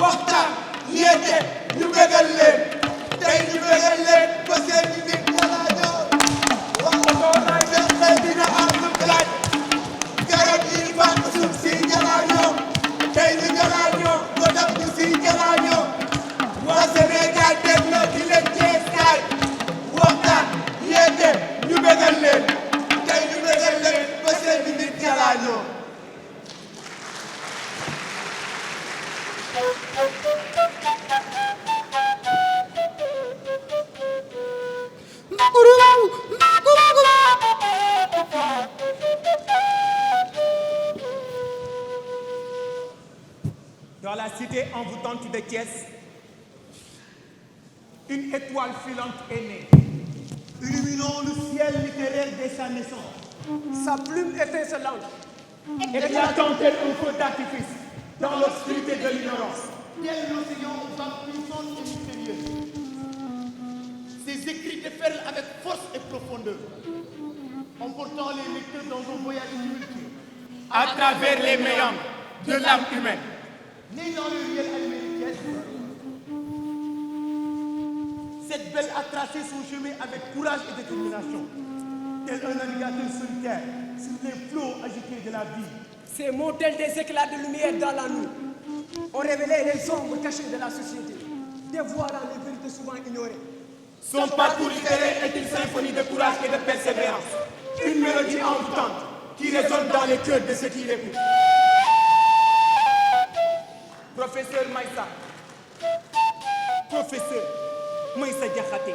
waxtaan yéete ñu bégal leen tey ñu bégal leen ba seen i nit ñalaañoo waxatoo fexe dina am lu laaj garab yi fàq suuf si ñalaañoo tey ñu ñalaañoo ba tax ñu si ñalaañoo waa Sénégal dem na di leen Cees kaay waxtaan yéete ñu bégal leen tey ñu bégal leen ba seen i nit ñalaañoo Dans la cité envoûtante de Thiès, une étoile filante est née, illuminant le ciel littéraire dès sa naissance. Sa plume étincelante, Éclatant tel un feu d'artifice dans l'obscurité de l'ignorance. Tel l'océan aux vagues puissantes et mystérieuses. Ses écrits déferlent avec force et profondeur, emportant les lecteurs dans un voyage tumultueux. À travers les méandres de l'âme humaine. Née dans le réel animé de Thiès, cette belle a tracé son chemin avec courage et détermination, tel un navigateur solitaire sur les flots agités de la vie. ces mots tels des éclats de lumière dans la nuit ont révélé les ombres cachées de la société, dévoilant les vérités souvent ignorées. Son parcours littéraire est une symphonie de courage et de persévérance. Une mélodie envoûtante qui résonne dans les cœurs de ceux qui l'écoutent. Professeur Maïssa. Professeur Maïssa Diakhaté.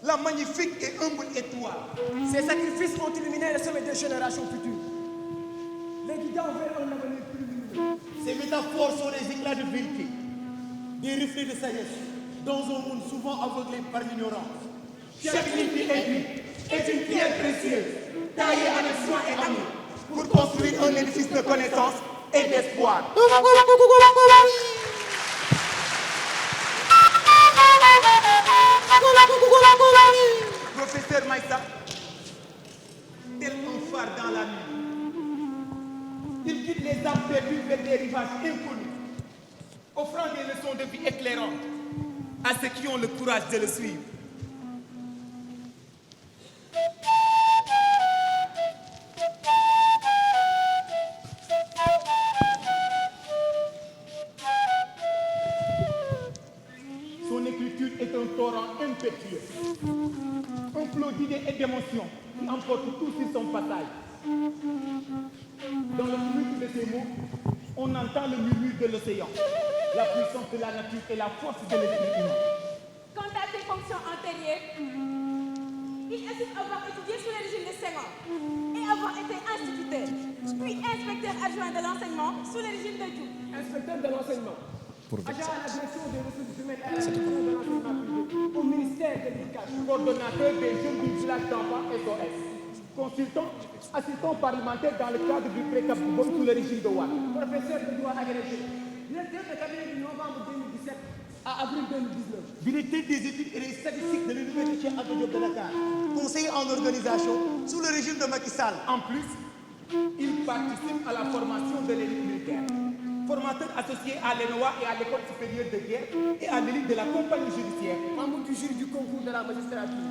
La magnifique et humble étoile. Ces sacrifices ont illuminé le sommet des générations futures, les guidant vers un avenir plus lumineux. Ces métaphores sont des éclats de vérité, des reflets de sagesse, dans un monde souvent aveuglé par l'ignorance. Chaque ligne qui est une pierre précieuse, taillée avec soin et amour, pour construire un édifice de connaissance et d'espoir. Professeur Maïssa, tel un phare dans la nuit, il guide les âmes perdues vers des rivages inconnus, offrant des leçons de vie éclairantes à ceux qui ont le courage de le suivre. Son écriture est un torrent impétueux, un flot d'idées et d'émotions qui emporte tout sur son passage. Dans le flux de ces mots, on entend le murmure de l'océan, la puissance de la nature et la force de l'esprit humain. Quant à ses fonctions antérieures, il estime avoir étudié sous le régime de Senghor et avoir été instituteur, puis inspecteur adjoint de l'enseignement sous le régime de Diouf. Inspecteur de l'enseignement, agent à la direction des ressources humaines et à la direction de l'enseignement privé au ministère de l'Éducation, Coordonnateur des jeunes du village d'enfants SOS, consultant, assistant parlementaire dans le cadre du précap sous le régime de Ouad. professeur de droit agrégé, directeur de cabinet du novembre 2017 à avril 2019. Directeur des études et des statistiques de l'Université Cheikh Anta Diop de Dakar, conseiller en organisation sous le régime de Macky Sall. En plus, il participe à la formation de l'élite militaire, formateur associé à l'ENOA et à l'école supérieure de guerre et à l'élite de la compagnie judiciaire. Membre du jury du concours de la magistrature.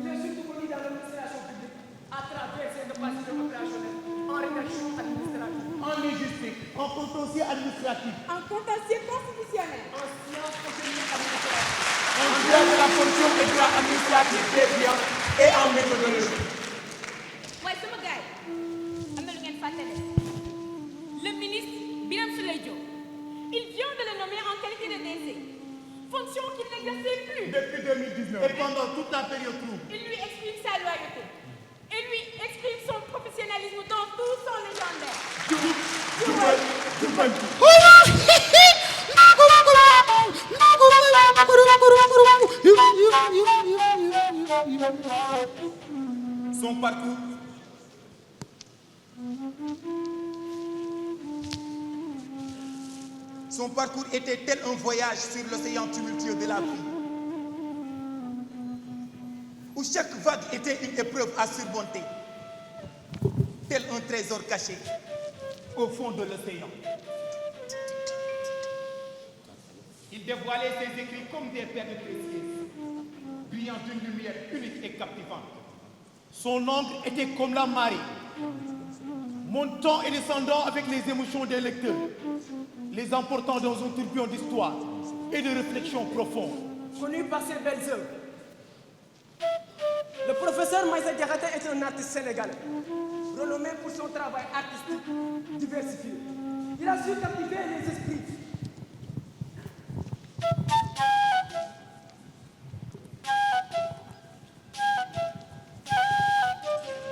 Il est surtout connu dans l'administration publique à travers ses capacités opérationnelles en rédaction administrative, En logistique, en contentieux administratif, En contentieux constitutionnel, en sciences économiques administratives, En droit de la fonction et droit administratif des biens et en méthodologie. waaye sama gars yi am na lu ngeen fàtte de. Le ministre Birame Souleye Diop, il vient de le nommer en qualité de DC, fonction qu'il n'exerçait plus. Depuis 2019. et pendant toute la période trouble. Il lui exprime sa loyauté et lui exprime son professionnalisme dans tout son légendaire. Son parcours. Son parcours était tel un voyage sur l'océan tumultueux de la vie. où chaque vague était une épreuve à surmonter, tel un trésor caché au fond de l'océan. Il dévoilait ses écrits comme des perles précieuses, brillant d'une lumière unique et captivante. Son encre était comme la marée, montant et descendant avec les émotions des lecteurs, les emportant dans un tourbillon d'histoire et de réflexions profondes. Connu par ses belles œuvres, le professeur Maïssa Diakhaté est un artiste sénégalais, renommé pour son travail artistique diversifié. Il a su captiver les esprits.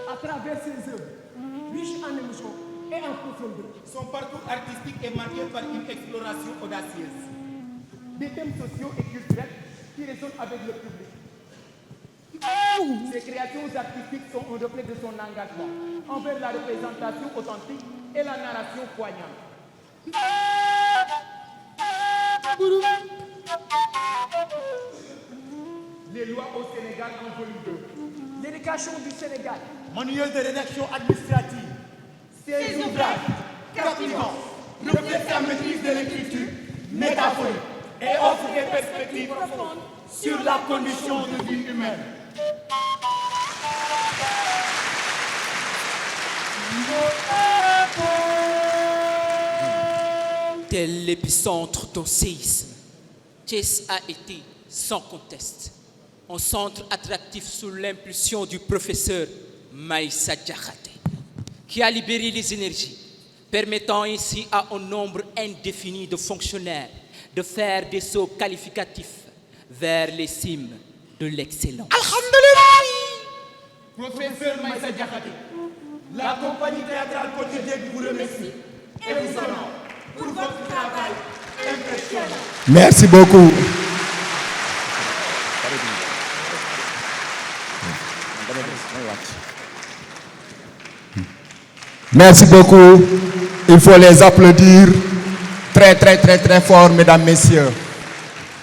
À travers ses œuvres, riches en émotions et en profondeur. Son parcours artistique est marqué par une exploration audacieuse, des thèmes sociaux et culturels qui résonnent avec le public. Ses créations artistiques sont un reflet de son engagement envers la représentation authentique et la narration poignante. Les lois au Sénégal en volume 2. L'éducation du Sénégal. Manuel de rédaction administrative. Ces ouvrages captivants reflètent sa maîtrise de l'écriture métaphorique et offrent des perspectives profondes sur la condition de vie humaine. Tel l'épicentre d'un séisme, Thiès a été, sans conteste, un centre attractif sous l'impulsion du professeur Maïssa Diakhaté, qui a libéré les énergies, permettant ainsi à un nombre indéfini de fonctionnaires de faire des sauts qualificatifs vers les cimes de l'excellence. Professeur Maïssa Diakhaté, la compagnie théâtrale quotidienne vous remercie et vous honore pour votre travail impressionnant. Merci beaucoup. Merci beaucoup. Il faut les applaudir très fort, mesdames, messieurs.